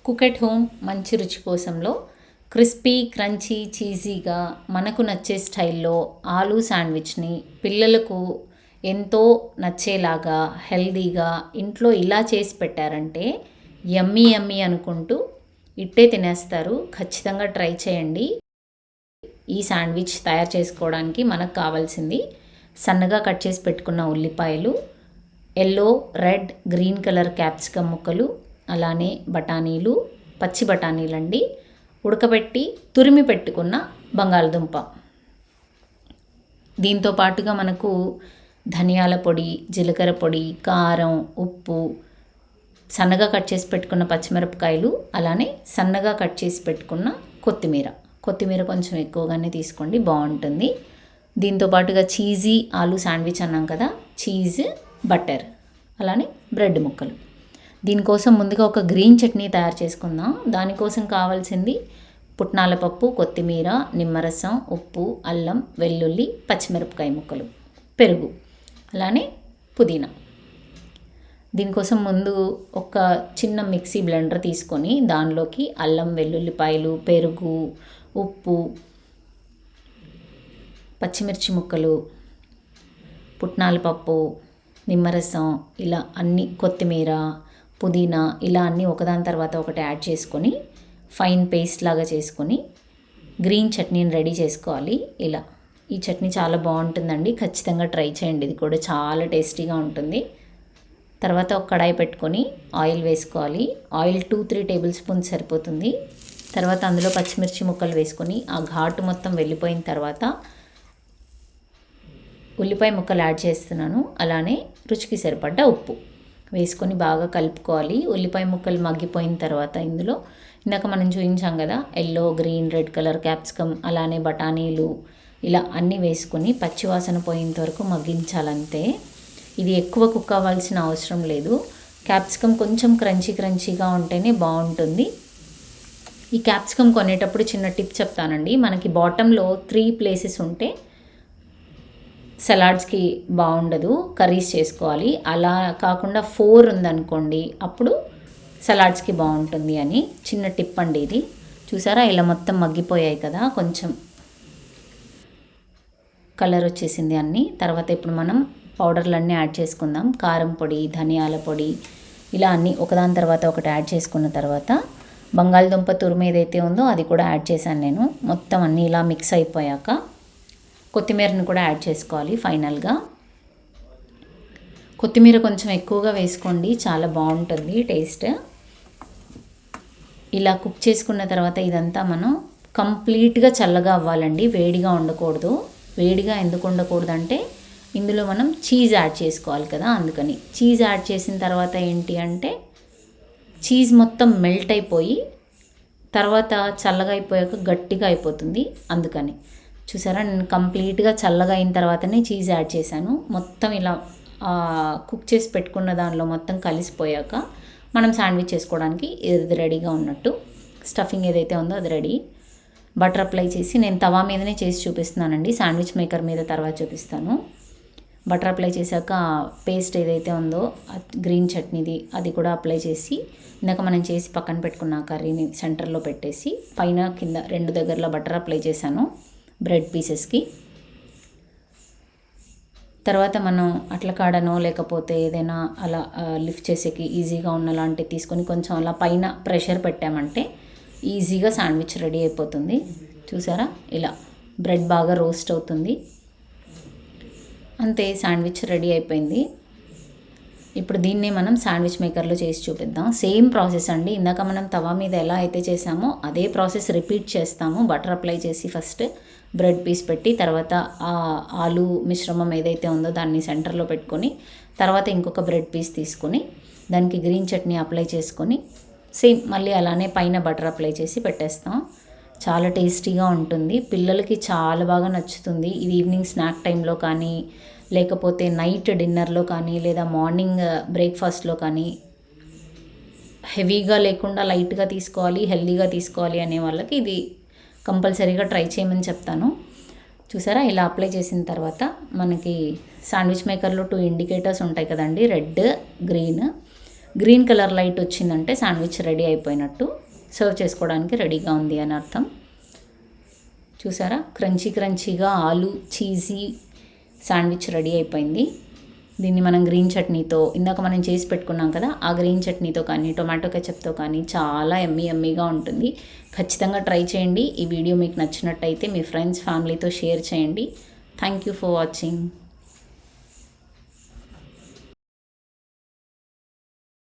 Cook at home మంచి రుచి కోసంలో crispy crunchy చీజీగా మనకు నచ్చే స్టైల్లో ఆలూ శాండ్విచ్ని పిల్లలకు ఎంతో నచ్చేలాగా హెల్దీగా ఇంట్లో ఇలా చేసి పెట్టారంటే యమ్మీ యమ్మీ అనుకుంటూ ఇట్టే తినేస్తారు. ఖచ్చితంగా ట్రై చేయండి. ఈ శాండ్విచ్ తయారు చేసుకోవడానికి మనకు కావాల్సింది సన్నగా కట్ చేసి పెట్టుకున్న ఉల్లిపాయలు, yellow, red, green colour capsicum ముక్కలు, అలానే బఠానీలు, పచ్చి బఠానీలండి, ఉడకబెట్టి తురిమి పెట్టుకున్న బంగాళదుంప. దీంతో పాటుగా మనకు ధనియాల పొడి, జీలకర్ర పొడి, కారం, ఉప్పు, సన్నగా కట్ చేసి పెట్టుకున్న పచ్చిమిరపకాయలు, అలానే సన్నగా కట్ చేసి పెట్టుకున్న కొత్తిమీర కొంచెం ఎక్కువగానే తీసుకోండి, బాగుంటుంది. దీంతో పాటుగా చీజీ ఆలూ శాండ్విచ్ అన్నాం కదా, చీజ్, బటర్, అలానే బ్రెడ్ ముక్కలు. దీనికోసం ముందుగా ఒక గ్రీన్ చట్నీ తయారు చేసుకుందాం. దానికోసం కావాల్సింది పుట్నాల పప్పు, కొత్తిమీర, నిమ్మరసం, ఉప్పు, అల్లం, వెల్లుల్లి, పచ్చిమిరపకాయ ముక్కలు, పెరుగు, అలానే పుదీనా. దీనికోసం ముందు ఒక చిన్న మిక్సీ బ్లెండర్ తీసుకొని దానిలోకి అల్లం, వెల్లుల్లిపాయలు, పెరుగు, ఉప్పు, పచ్చిమిర్చి ముక్కలు, పుట్నాల పప్పు, నిమ్మరసం, ఇలా అన్ని, కొత్తిమీర, పుదీనా, ఇలా అన్నీ ఒకదాని తర్వాత ఒకటి యాడ్ చేసుకొని ఫైన్ పేస్ట్ లాగా చేసుకొని గ్రీన్ చట్నీని రెడీ చేసుకోవాలి. ఇలా ఈ చట్నీ చాలా బాగుంటుందండి, ఖచ్చితంగా ట్రై చేయండి. ఇది కూడా చాలా టేస్టీగా ఉంటుంది. తర్వాత ఒక కడాయి పెట్టుకొని ఆయిల్ వేసుకోవాలి. ఆయిల్ 2-3 టేబుల్ స్పూన్స్ సరిపోతుంది. తర్వాత అందులో పచ్చిమిర్చి ముక్కలు వేసుకొని ఆ ఘాటు మొత్తం వెళ్ళిపోయిన తర్వాత ఉల్లిపాయ ముక్కలు యాడ్ చేస్తున్నాను. అలానే రుచికి సరిపడ్డ ఉప్పు వేసుకొని బాగా కలుపుకోవాలి. ఉల్లిపాయ ముక్కలు మగ్గిపోయిన తర్వాత ఇందులో ఇందాక మనం చూపించాం కదా, yellow, green, red colour capsicum, అలానే బఠానీలు, ఇలా అన్నీ వేసుకొని పచ్చివాసన పోయేంత వరకు మగ్గించాలంతే. ఇది ఎక్కువ కుక్ అవ్వాల్సిన అవసరం లేదు. క్యాప్సికమ్ కొంచెం క్రంచీగా ఉంటేనే బాగుంటుంది. ఈ క్యాప్సికమ్ కొనేటప్పుడు చిన్న టిప్ చెప్తానండి. మనకి బాటంలో 3 ప్లేసెస్ ఉంటే సలాడ్స్కి బాగుండదు, కర్రీస్ చేసుకోవాలి. అలా కాకుండా 4 ఉందనుకోండి, అప్పుడు సలాడ్స్కి బాగుంటుంది అని చిన్న టిప్ అండి ఇది. చూసారా, ఇలా మొత్తం మగ్గిపోయాయి కదా, కొంచెం కలర్ వచ్చేసింది అన్నీ. తర్వాత ఇప్పుడు మనం పౌడర్లన్నీ యాడ్ చేసుకుందాం. కారం పొడి, ధనియాల పొడి, ఇలా అన్నీ ఒకదాని తర్వాత ఒకటి యాడ్ చేసుకున్న తర్వాత బంగాళదుంప తురుము ఏదైతే ఉందో అది కూడా యాడ్ చేశాను నేను. మొత్తం అన్నీ ఇలా మిక్స్ అయిపోయాక కొత్తిమీరను కూడా యాడ్ చేసుకోవాలి. ఫైనల్గా కొత్తిమీర కొంచెం ఎక్కువగా వేసుకోండి, చాలా బాగుంటుంది టేస్ట్. ఇలా కుక్ చేసుకున్న తర్వాత ఇదంతా మనం కంప్లీట్గా చల్లగా అవ్వాలండి, వేడిగా ఉండకూడదు. వేడిగా ఎందుకు ఉండకూడదు అంటే ఇందులో మనం చీజ్ యాడ్ చేసుకోవాలి కదా, అందుకని. చీజ్ యాడ్ చేసిన తర్వాత ఏంటి అంటే చీజ్ మొత్తం మెల్ట్ అయిపోయి తర్వాత చల్లగా అయిపోయాక గట్టిగా అయిపోతుంది, అందుకని. చూసారా, నేను కంప్లీట్గా చల్లగా అయిన తర్వాతనే చీజ్ యాడ్ చేశాను. మొత్తం ఇలా కుక్ చేసి పెట్టుకున్న దానిలో మొత్తం కలిసిపోయాక మనం శాండ్విచ్ చేసుకోవడానికి ఇది రెడీగా ఉన్నట్టు. స్టఫింగ్ ఏదైతే ఉందో అది రెడీ. బటర్ అప్లై చేసి నేను తవా మీదనే చేసి చూపిస్తున్నానండి, శాండ్విచ్ మేకర్ మీద తర్వాత చూపిస్తాను. బటర్ అప్లై చేశాక పేస్ట్ ఏదైతే ఉందో గ్రీన్ చట్నీది అది కూడా అప్లై చేసి ఇందాక మనం చేసి పక్కన పెట్టుకున్న కర్రీని సెంటర్లో పెట్టేసి పైన కింద 2 దగ్గరలో బటర్ అప్లై చేశాను బ్రెడ్ పీసెస్కి. తర్వాత మనం అట్ల కాడనో లేకపోతే ఏదైనా అలా లిఫ్ట్ చేసేకి ఈజీగా ఉన్నలాంటివి తీసుకొని కొంచెం అలా పైన ప్రెషర్ పెట్టామంటే ఈజీగా శాండ్విచ్ రెడీ అయిపోతుంది. చూసారా, ఇలా బ్రెడ్ బాగా రోస్ట్ అవుతుంది, అంతే, శాండ్విచ్ రెడీ అయిపోయింది. ఇప్పుడు దీన్ని మనం శాండ్విచ్ మేకర్లో చేసి చూపిద్దాం. సేమ్ ప్రాసెస్ అండి, ఇందాక మనం తవా మీద ఎలా అయితే చేసామో అదే ప్రాసెస్ రిపీట్ చేస్తాము. బటర్ అప్లై చేసి ఫస్ట్ బ్రెడ్ పీస్ పెట్టి తర్వాత ఆ ఆలూ మిశ్రమం ఏదైతే ఉందో దాన్ని సెంటర్లో పెట్టుకొని తర్వాత ఇంకొక బ్రెడ్ పీస్ తీసుకొని దానికి గ్రీన్ చట్నీ అప్లై చేసుకొని సేమ్ మళ్ళీ అలానే పైన బటర్ అప్లై చేసి పెట్టేస్తాం. చాలా టేస్టీగా ఉంటుంది, పిల్లలకి చాలా బాగా నచ్చుతుంది. ఇది ఈవినింగ్ స్నాక్ టైంలో కానీ లేకపోతే నైట్ డిన్నర్లో కానీ లేదా మార్నింగ్ బ్రేక్ఫాస్ట్లో కానీ హెవీగా లేకుండా లైట్గా తీసుకోవాలి, హెల్దీగా తీసుకోవాలి అనే వాళ్ళకి ఇది కంపల్సరీగా ట్రై చేయమని చెప్తాను. చూసారా, ఇలా అప్లై చేసిన తర్వాత మనకి శాండ్విచ్ మేకర్లో 2 ఇండికేటర్స్ ఉంటాయి కదండి, red, green. Green colour light వచ్చిందంటే శాండ్విచ్ రెడీ అయిపోయినట్టు, సర్వ్ చేసుకోవడానికి రెడీగా ఉంది అని అర్థం. చూసారా, క్రంచీగా ఆలు చీజీ శాండ్విచ్ రెడీ అయిపోయింది. దీన్ని మనం గ్రీన్ చట్నీతో, ఇందాక మనం చేసి పెట్టుకున్నాం కదా, ఆ గ్రీన్ చట్నీతో కానీ టొమాటో కెచప్తో కానీ చాలా ఎమ్మీగా ఉంటుంది. ఖచ్చితంగా ట్రై చేయండి. ఈ వీడియో మీకు నచ్చినట్టయితే మీ ఫ్రెండ్స్ ఫ్యామిలీతో షేర్ చేయండి. Thank you for watching.